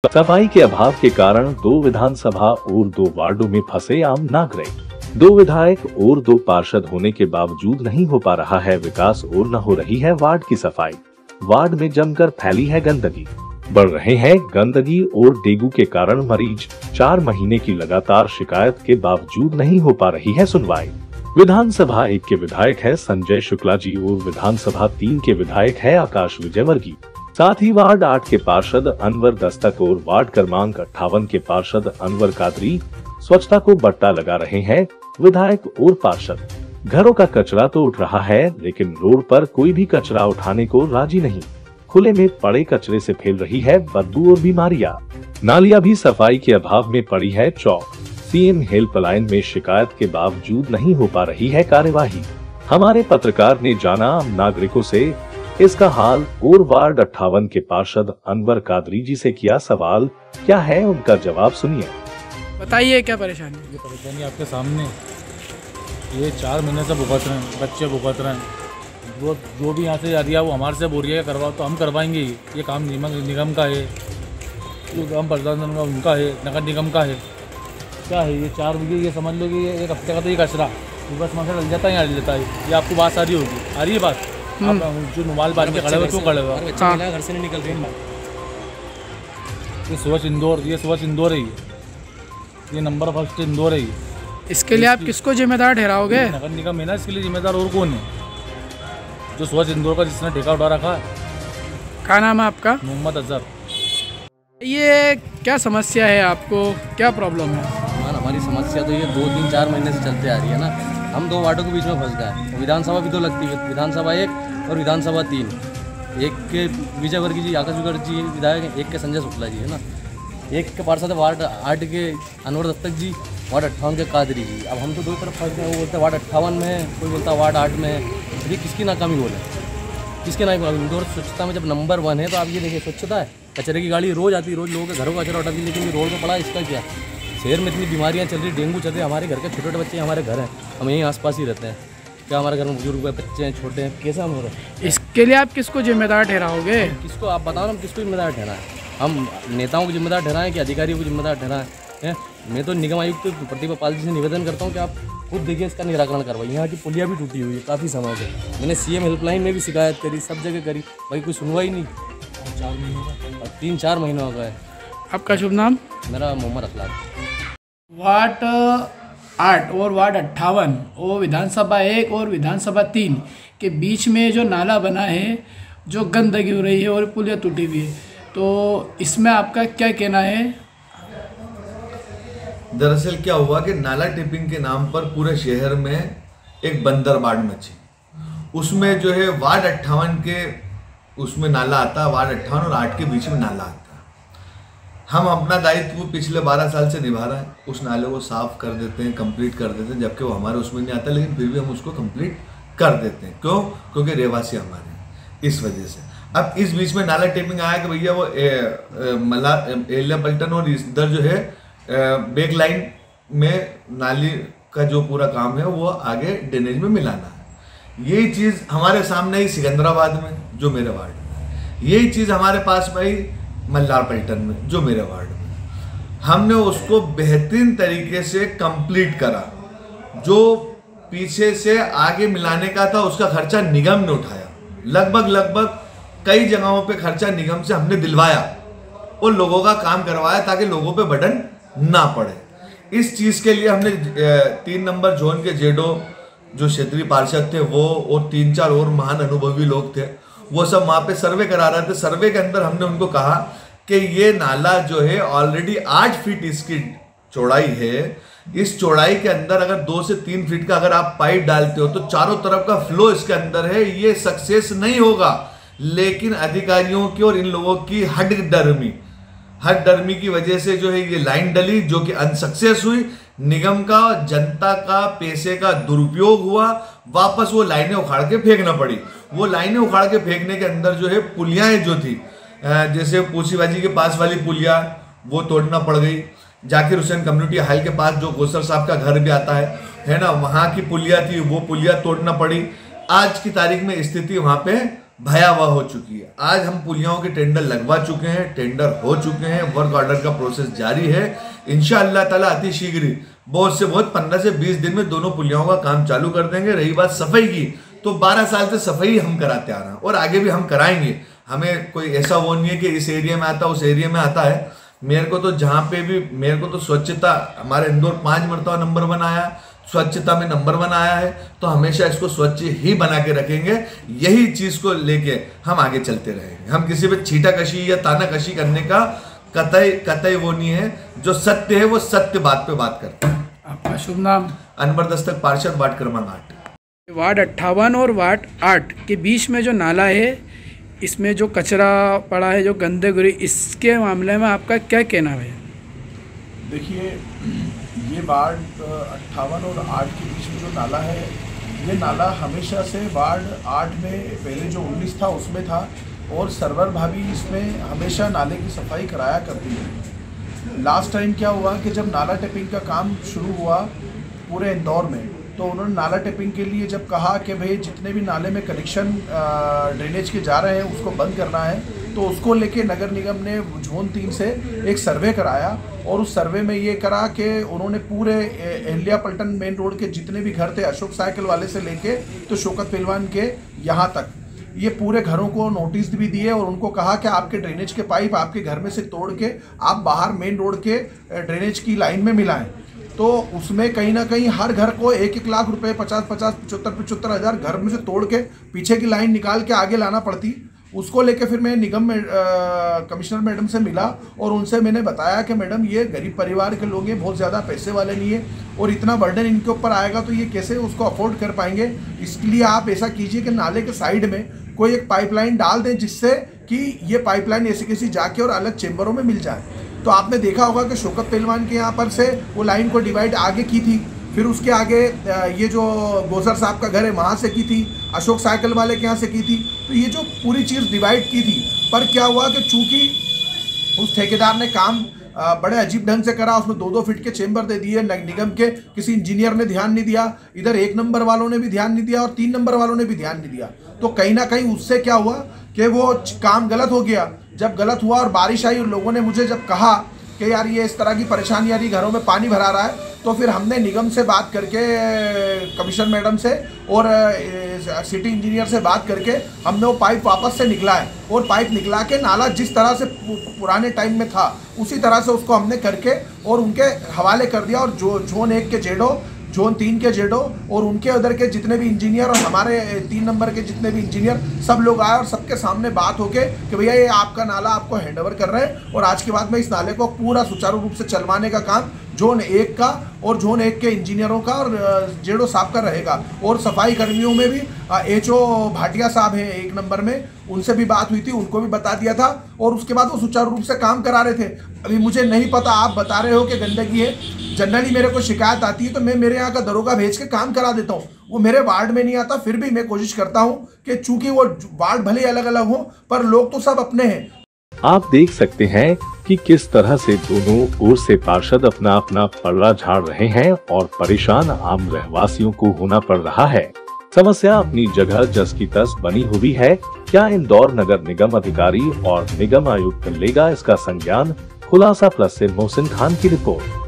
सफाई के अभाव के कारण 2 विधानसभा और 2 वार्डों में फंसे आम नागरिक। 2 विधायक और 2 पार्षद होने के बावजूद नहीं हो पा रहा है विकास और न हो रही है वार्ड की सफाई। वार्ड में जमकर फैली है गंदगी, बढ़ रहे हैं गंदगी और डेंगू के कारण मरीज। 4 महीने की लगातार शिकायत के बावजूद नहीं हो पा रही है सुनवाई। विधानसभा 1 के विधायक है संजय शुक्ला जी और विधानसभा 3 के विधायक है आकाश विजयवर्गीय। साथ ही वार्ड 8 के पार्षद अनवर दस्तक और वार्ड क्रमांक 58 के पार्षद अनवर कादरी स्वच्छता को बट्टा लगा रहे हैं। विधायक और पार्षद घरों का कचरा तो उठ रहा है, लेकिन रोड पर कोई भी कचरा उठाने को राजी नहीं। खुले में पड़े कचरे से फैल रही है बदबू और बीमारियां। नालियां भी सफाई के अभाव में पड़ी है चौक। सीएम हेल्पलाइन में शिकायत के बावजूद नहीं हो पा रही है कार्यवाही। हमारे पत्रकार ने जाना नागरिकों से इसका हाल और वार्ड 58 के पार्षद अनवर कादरी जी से किया सवाल। क्या है उनका जवाब, सुनिए। बताइए क्या परेशानी? ये परेशानी आपके सामने, ये 4 महीने से भुगत रहे हैं, बच्चे भुगत रहे हैं। जो भी यहाँ से जा रही है वो हमारे से बोल रही है करवाओ, तो हम करवाएंगे। ये काम निगम का है, जो काम प्रशासन का उनका है, नगर निगम का है। क्या है ये 4 बीघे, ये समझ लो कि ये 1 हफ्ते का तो ये कचरा बस मसला डल जाता है, यहाँ डल जाता है। ये आपको बात सारी होगी, आ रही है बात? आप जो मोबाइल बांध के खड़े हो क्यों खड़े हो? घर से नहीं निकल रहे। ये स्वच्छ इंदौर, ये स्वच्छ इंदौर है, ये नंबर 1 इंदौर है। इसके लिए आप किसको जिम्मेदार ठहराओगे? नगर निगम है ना इसके लिए जिम्मेदार, और कौन है? जो स्वच्छ इंदौर का जिसने ठेका उठा रखा है। क्या नाम है आपका? मोहम्मद अजहर। ये क्या समस्या है आपको, क्या प्रॉब्लम है? हमारी समस्या तो ये 2, 3, 4 महीने से चलते आ रही है ना। हम 2 वार्डों के बीच में फंस गए। विधानसभा भी 2 लगती है, विधानसभा 1 और विधानसभा 3। 1 के विजयवर्गीय जी, आकाश विजयवर्गीय जी विधायक हैं, 1 के संजय शुक्ला जी है ना। 1 के पार्षद वार्ड 8 के अनवर दस्तक जी, वार्ड 58 के कादरी जी। अब हम तो 2 तरफ फंस गए। वो बोलते वार्ड 58 में है, कोई बोलता वार्ड 8 में है। ये किसकी नाकामी बोले, किसके नाकामी? इंदौर स्वच्छता में जब नंबर 1 है, तो आप ये देखिए स्वच्छता है। कचरे की गाड़ी रोज़ आती है, रोज़ लोगों के घरों का कचरा उठाती है, लेकिन ये रोड पर पड़ा, इसका क्या? शहर में इतनी बीमारियां चल रही, डेंगू चल रही है। हमारे घर के छोटे छोटे बच्चे हमारे घर हैं, हम यहीं आसपास ही रहते हैं। क्या हमारे घर में बुजुर्ग बच्चे हैं, छोटे हैं, कैसा हम हो रहे हैं? इसके लिए आप किसको जिम्मेदार ठहराओगे? किसको आप बताओ ना, हम किसको जिम्मेदार ठहराएं? हम नेताओं को जिम्मेदार ठहराएं कि अधिकारियों को जिम्मेदार ठहराएं? हैं? मैं तो निगम आयुक्त प्रतिभा पाल जी से निवेदन करता हूँ कि आप खुद देखिए, इसका निराकरण करवाइए। यहाँ की पुलिया भी टूटी हुई है काफ़ी समय से। मैंने सीएम हेल्पलाइन में भी शिकायत करी, सब जगह करी, भाई कोई सुनवाई नहीं। 4 महीनों का, 3-4 महीनों हो गए। आपका शुभ नाम? मेरा मोहम्मद अखलाक। वार्ड 8 और वार्ड 58 और विधानसभा 1 और विधानसभा 3 के बीच में जो नाला बना है, जो गंदगी हो रही है और पुलिया टूटी हुई है, तो इसमें आपका क्या कहना है? दरअसल क्या हुआ कि नाला टिपिंग के नाम पर पूरे शहर में एक बंदरबाड़ मची। उसमें जो है वार्ड 58 के उसमें नाला आता है, वार्ड 58 और 8 के बीच में नाला आता है। हम अपना दायित्व पिछले 12 साल से निभा रहे हैं। उस नाले को साफ कर देते हैं, कंप्लीट कर देते हैं, जबकि वो हमारे उसमें नहीं आता, लेकिन फिर भी हम उसको कंप्लीट कर देते हैं। क्यों? क्योंकि रहवासी हमारे हैं, इस वजह से। अब इस बीच में नाला टेपिंग आया कि भैया वो एलिया पल्टन और इधर जो है बैक लाइन में नाली का जो पूरा काम है वो आगे ड्रेनेज में मिलाना है। यही चीज़ हमारे सामने ही सिकंदराबाद में, जो मेरे वार्ड में, यही चीज़ हमारे पास में ही मल्लार पल्टन में, जो मेरे वार्ड में। हमने उसको बेहतरीन तरीके से कंप्लीट करा। जो पीछे से आगे मिलाने का था उसका खर्चा निगम ने उठाया। लगभग कई जगहों पे खर्चा निगम से हमने दिलवाया और लोगों का काम करवाया, ताकि लोगों पे बर्डन ना पड़े। इस चीज़ के लिए हमने 3 नंबर जोन के जेडो जो क्षेत्रीय पार्षद थे वो, और 3-4 और महान अनुभवी लोग थे, वो सब वहाँ पे सर्वे करा रहे थे। सर्वे के अंदर हमने उनको कहा कि ये नाला जो है ऑलरेडी 8 फीट इसकी चौड़ाई है। इस चौड़ाई के अंदर अगर 2 से 3 फीट का अगर आप पाइप डालते हो तो चारों तरफ का फ्लो इसके अंदर है, ये सक्सेस नहीं होगा। लेकिन अधिकारियों की और इन लोगों की हठधर्मी की वजह से जो है ये लाइन डली, जो कि अनसक्सेस हुई। निगम का, जनता का पैसे का दुरुपयोग हुआ। वापस वो लाइनें उखाड़ के फेंकना पड़ी। वो लाइनें उखाड़ के फेंकने के अंदर जो है पुलियाएं जो थी, जैसे पूछीबाजी के पास वाली पुलिया, वो तोड़ना पड़ गई। जाकिर हुसैन कम्युनिटी हाल के पास जो गोसर साहब का घर भी आता है ना, वहाँ की पुलिया थी, वो पुलिया तोड़ना पड़ी। आज की तारीख में स्थिति वहाँ पे भयावह हो चुकी है। आज हम पुलियाओं के टेंडर लगवा चुके हैं, टेंडर हो चुके हैं, वर्क ऑर्डर का प्रोसेस जारी है। इंशाअल्लाह ताला अति शीघ्र ही बहुत से बहुत 15 से 20 दिन में दोनों पुलियाओं का काम चालू कर देंगे। रही बात सफाई की, तो 12 साल से सफाई हम कराते आ रहे हैं और आगे भी हम कराएंगे। हमें कोई ऐसा वो नहीं है कि इस एरिया में आता उस एरिया में आता है। मेरे को तो जहाँ पे भी मेरे को तो स्वच्छता, हमारे इंदौर 5 मरतबा नंबर 1 आया, स्वच्छता में नंबर 1 आया है, तो हमेशा इसको स्वच्छ ही बना के रखेंगे। यही चीज़ को लेके हम आगे चलते रहेंगे। हम किसी पे छीटाकशी या तानाकशी करने का कतई वो नहीं है। जो सत्य है वो सत्य बात पे बात करते हैं। आपका शुभ नाम? अनवर दस्तक, पार्षद, वार्ड क्रमांक 8। वार्ड 58 और वार्ड 8 के बीच में जो नाला है, इसमें जो कचरा पड़ा है, जो गंदगी, इसके मामले में आपका क्या कहना है? देखिए, ये वार्ड 58 और 8 के बीच में जो नाला है, ये नाला हमेशा से वार्ड 8 में पहले जो 19 था उसमें था और सरवर भाभी इसमें हमेशा नाले की सफाई कराया करती है। लास्ट टाइम क्या हुआ कि जब नाला टेपिंग का काम शुरू हुआ पूरे इंदौर में, तो उन्होंने नाला टेपिंग के लिए जब कहा कि भाई जितने भी नाले में कनेक्शन ड्रेनेज के जा रहे हैं उसको बंद करना है, तो उसको लेके नगर निगम ने जोन 3 से एक सर्वे कराया और उस सर्वे में ये करा कि उन्होंने पूरे एहलिया पल्टन मेन रोड के जितने भी घर थे, अशोक साइकिल वाले से लेके तो शौकत पहलवान के यहाँ तक, ये पूरे घरों को नोटिस भी दिए और उनको कहा कि आपके ड्रेनेज के पाइप आपके घर में से तोड़ के आप बाहर मेन रोड के ड्रेनेज की लाइन में मिलाएं। तो उसमें कहीं ना कहीं हर घर को 1-1 लाख रुपए, 50-50, 75-75 हज़ार घर में से तोड़ के पीछे की लाइन निकाल के आगे लाना पड़ती। उसको लेके फिर मैं निगम में कमिश्नर मैडम से मिला और उनसे मैंने बताया कि मैडम ये गरीब परिवार के लोग हैं, बहुत ज़्यादा पैसे वाले नहीं है और इतना बर्डन इनके ऊपर आएगा तो ये कैसे उसको अफोर्ड कर पाएंगे। इसलिए आप ऐसा कीजिए कि नाले के साइड में कोई एक पाइपलाइन डाल दें जिससे कि ये पाइपलाइन ऐसी कैसी जाके और अलग चेम्बरों में मिल जाए। तो आपने देखा होगा कि शौकत पहलवान के यहाँ पर से वो लाइन को डिवाइड आगे की थी, फिर उसके आगे ये जो गोसर साहब का घर है वहाँ से की थी, अशोक साइकिल वाले के यहाँ से की थी। तो ये जो पूरी चीज़ डिवाइड की थी, पर क्या हुआ कि चूँकि उस ठेकेदार ने काम बड़े अजीब ढंग से करा, उसमें 2-2 फीट के चेम्बर दे दिए निगम के, किसी इंजीनियर ने ध्यान नहीं दिया, इधर 1 नंबर वालों ने भी ध्यान नहीं दिया और 3 नंबर वालों ने भी ध्यान नहीं दिया। तो कहीं ना कहीं उससे क्या हुआ कि वो काम गलत हो गया। जब गलत हुआ और बारिश आई और लोगों ने मुझे जब कहा कि यार ये इस तरह की परेशानी आ रही, घरों में पानी भरा रहा है, तो फिर हमने निगम से बात करके, कमिश्नर मैडम से और सिटी इंजीनियर से बात करके हमने वो पाइप वापस से निकला है और पाइप निकला के नाला जिस तरह से पुराने टाइम में था उसी तरह से उसको हमने करके और उनके हवाले कर दिया। और जो जोन 1 के जेडो, जोन 3 के जेडो और उनके उधर के जितने भी इंजीनियर और हमारे 3 नंबर के जितने भी इंजीनियर, सब लोग आए और सबके सामने बात होके कि भैया ये आपका नाला आपको हैंडओवर कर रहे हैं और आज के बाद में इस नाले को पूरा सुचारू रूप से चलवाने का काम जोन 1 का और जोन 1 के इंजीनियरों का और जेडो साहब का रहेगा। और सफाई कर्मियों में भी HO भाटिया साहब हैं 1 नंबर में, उनसे भी बात हुई थी, उनको भी बता दिया था और उसके बाद वो सुचारू रूप से काम करा रहे थे। अभी मुझे नहीं पता, आप बता रहे हो कि गंदगी है, जनरली मेरे को शिकायत आती है तो मैं मेरे यहाँ का दरोगा भेज के काम करा देता हूँ। वो मेरे वार्ड में नहीं आता, फिर भी मैं कोशिश करता हूँ कि चूंकि वो वार्ड भले अलग अलग हो पर लोग तो सब अपने हैं। आप देख सकते हैं कि किस तरह से दोनों ओर से पार्षद अपना अपना पल्ला झाड़ रहे हैं और परेशान आम रहवासियों को होना पड़ रहा है। समस्या अपनी जगह जस की तस बनी हुई है। क्या इंदौर नगर निगम अधिकारी और निगम आयुक्त लेगा इसका संज्ञान? खुलासा प्लस से मोहसिन खान की रिपोर्ट।